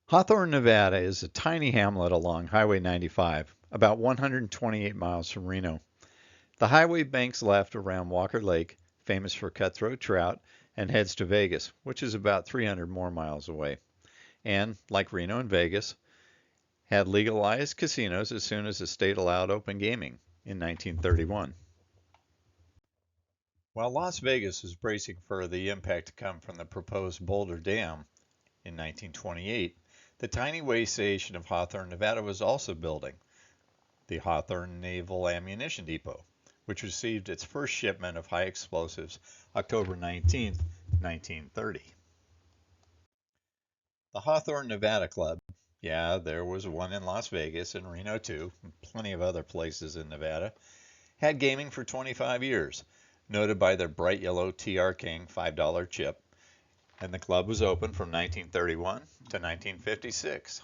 Hawthorne, Nevada is a tiny hamlet along Highway 95, about 128 miles from Reno. The highway banks left around Walker Lake, famous for cutthroat trout, and heads to Vegas, which is about 300 more miles away. And, like Reno and Vegas, had legalized casinos as soon as the state allowed open gaming in 1931. While Las Vegas was bracing for the impact to come from the proposed Boulder Dam in 1928, the tiny way station of Hawthorne, Nevada was also building, the Hawthorne Naval Ammunition Depot, which received its first shipment of high explosives October 19, 1930. The Hawthorne Nevada Club, yeah, there was one in Las Vegas and Reno too, and plenty of other places in Nevada, had gaming for 25 years, noted by their bright yellow TR King $5 chip, and the club was open from 1931 to 1956.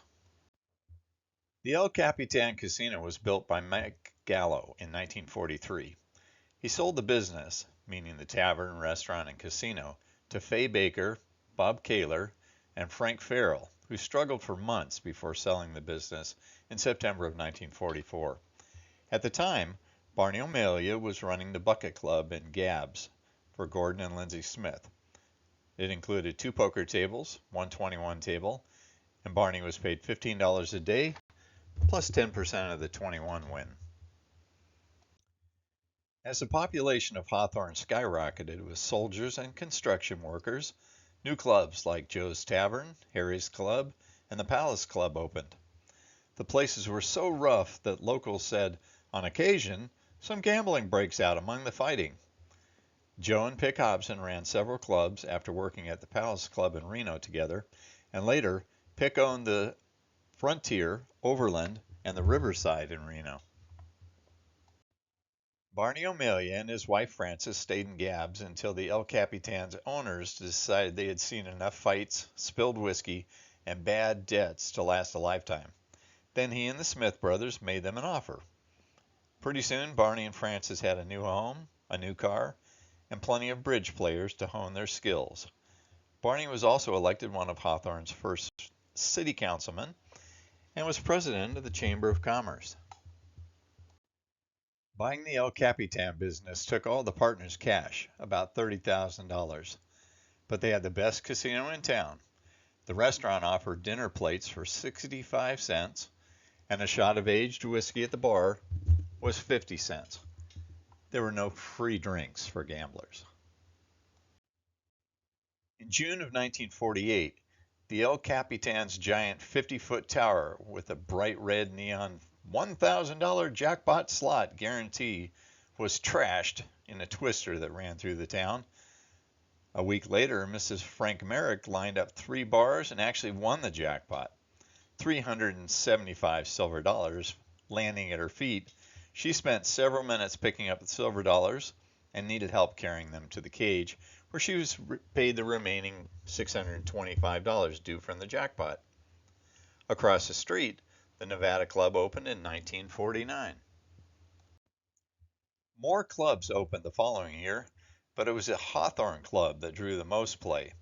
The El Capitan Casino was built by Mike Gallo in 1943. He sold the business, meaning the tavern, restaurant, and casino, to Fay Baker, Bob Kaler, and Frank Farrell, who struggled for months before selling the business in September of 1944. At the time, Barney Omelia was running the Bucket Club in Gabbs for Gordon and Lindsay Smith. It included 2 poker tables, 1 21 table, and Barney was paid $15 a day plus 10% of the 21 win. As the population of Hawthorne skyrocketed with soldiers and construction workers, new clubs like Joe's Tavern, Harry's Club, and the Palace Club opened. The places were so rough that locals said, on occasion, some gambling breaks out among the fighting. Joe and Pick Hobson ran several clubs after working at the Palace Club in Reno together, and later Pick owned the Frontier, Overland, and the Riverside in Reno. Barney Omelia and his wife Frances stayed in Gabbs until the El Capitan's owners decided they had seen enough fights, spilled whiskey, and bad debts to last a lifetime. Then he and the Smith brothers made them an offer. Pretty soon, Barney and Frances had a new home, a new car, and plenty of bridge players to hone their skills. Barney was also elected one of Hawthorne's first city councilmen and was president of the Chamber of Commerce. Buying the El Capitan business took all the partners' cash, about $30,000. But they had the best casino in town. The restaurant offered dinner plates for 65 cents, and a shot of aged whiskey at the bar was 50 cents. There were no free drinks for gamblers. In June of 1948, the El Capitan's giant 50-foot tower with a bright red neon $1,000 jackpot slot guarantee was trashed in a twister that ran through the town. A week later, Mrs. Frank Merrick lined up 3 bars and actually won the jackpot. 375 silver dollars landing at her feet. She spent several minutes picking up the silver dollars and needed help carrying them to the cage, where she was paid the remaining $625 due from the jackpot. Across the street, the Nevada Club opened in 1949. More clubs opened the following year, but it was the Hawthorne Club that drew the most play.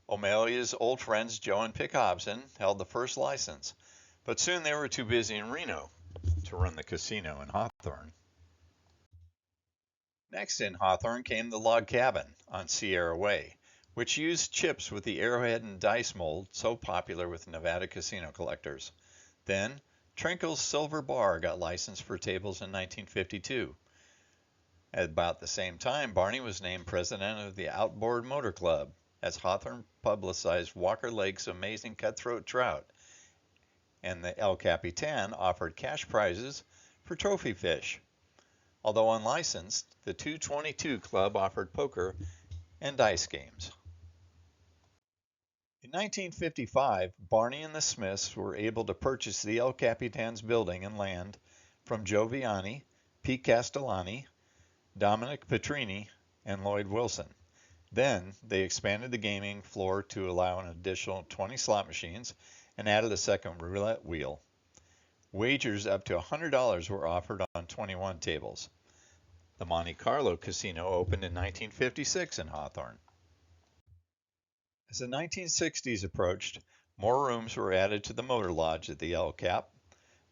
Omelia's old friends Joe and Pick Hobson held the first license, but soon they were too busy in Reno to run the casino in Hawthorne. Next in Hawthorne came the Log Cabin on Sierra Way, which used chips with the arrowhead and dice mold so popular with Nevada casino collectors. Then, Trinkle's Silver Bar got licensed for tables in 1952. At about the same time, Barney was named president of the Outboard Motor Club, as Hawthorne publicized Walker Lake's amazing cutthroat trout, and the El Capitan offered cash prizes for trophy fish. Although unlicensed, the 222 Club offered poker and dice games. In 1955, Barney and the Smiths were able to purchase the El Capitan's building and land from Joe Viani, Pete Castellani, Dominic Petrini, and Lloyd Wilson. Then they expanded the gaming floor to allow an additional 20 slot machines and added a second roulette wheel. Wagers up to $100 were offered on 21 tables. The Monte Carlo Casino opened in 1956 in Hawthorne. As the 1960s approached, More rooms were added to the motor lodge at the El Cap.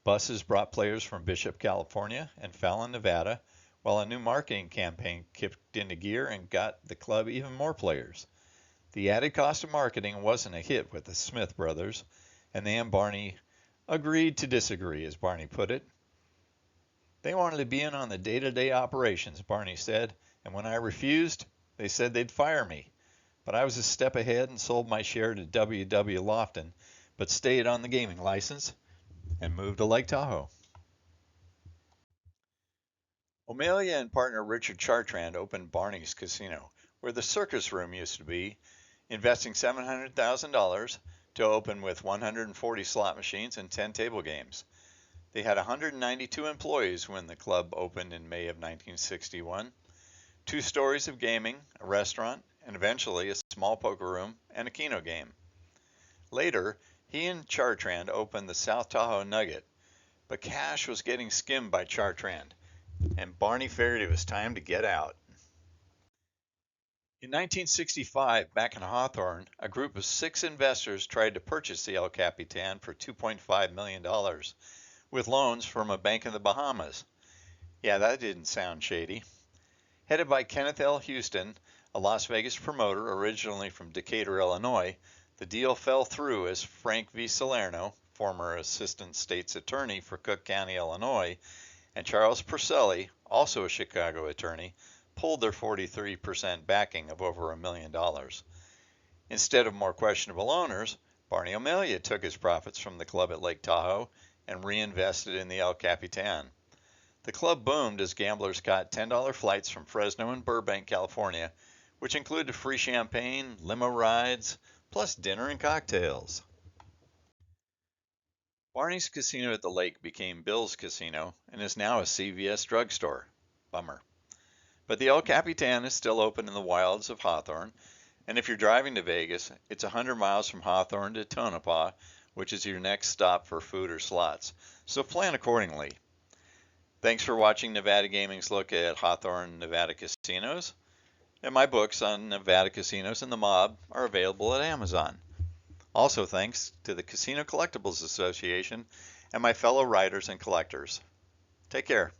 Buses brought players from Bishop, California and Fallon, Nevada, while a new marketing campaign kicked into gear and got the club even more players. The added cost of marketing wasn't a hit with the Smith brothers, and they and Barney agreed to disagree, as Barney put it. They wanted to be in on the day-to-day operations, Barney said, and when I refused, they said they'd fire me. But I was a step ahead and sold my share to W.W. Lofton, but stayed on the gaming license and moved to Lake Tahoe. Omelia and partner Richard Chartrand opened Barney's Casino, where the circus room used to be, investing $700,000 to open with 140 slot machines and 10 table games. They had 192 employees when the club opened in May of 1961, 2 stories of gaming, a restaurant, and eventually a small poker room and a keno game. Later, he and Chartrand opened the South Tahoe Nugget, but cash was getting skimmed by Chartrand, and Barney figured it was time to get out. In 1965, back in Hawthorne, a group of 6 investors tried to purchase the El Capitan for $2.5 million with loans from a bank in the Bahamas. Yeah, that didn't sound shady. Headed by Kenneth L. Houston, a Las Vegas promoter originally from Decatur, Illinois, the deal fell through as Frank V. Salerno, former assistant state's attorney for Cook County, Illinois, and Charles Purcelli, also a Chicago attorney, pulled their 43% backing of over $1 million. Instead of more questionable owners, Barney Omelia took his profits from the club at Lake Tahoe and reinvested in the El Capitan. The club boomed as gamblers got $10 flights from Fresno and Burbank, California, which included free champagne, limo rides, plus dinner and cocktails. Barney's Casino at the Lake became Bill's Casino and is now a CVS drugstore. Bummer. But the El Capitan is still open in the wilds of Hawthorne, and if you're driving to Vegas, it's 100 miles from Hawthorne to Tonopah, which is your next stop for food or slots, so plan accordingly. Thanks for watching Nevada Gaming's look at Hawthorne, Nevada casinos, and my books on Nevada casinos and the mob are available at Amazon. Also thanks to the Casino Collectibles Association and my fellow writers and collectors. Take care.